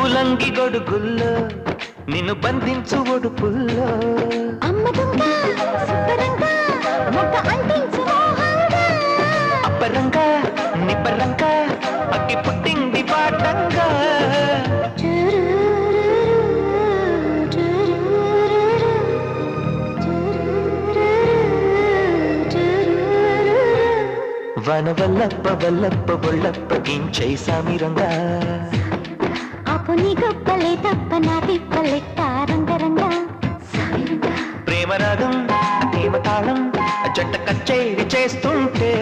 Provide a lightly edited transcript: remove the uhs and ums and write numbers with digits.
ఉలంగి గొడుగుల్లో నిన్ను బంధించు ఒడుపుల్లో అప్పరంగా నిబ్బరంగా అగ్గి పుట్టింది పాటంగా వన వల్లప్ప వల్లప్ప బొల్లప్ప గించై సామిరంగా ఆపుని గొప్పలే తప్ప నా తిప్పలెట్ట రంగరంగా ప్రేమ రాగం ప్రేమ తాళం జంట కచేరి చేస్తుంటే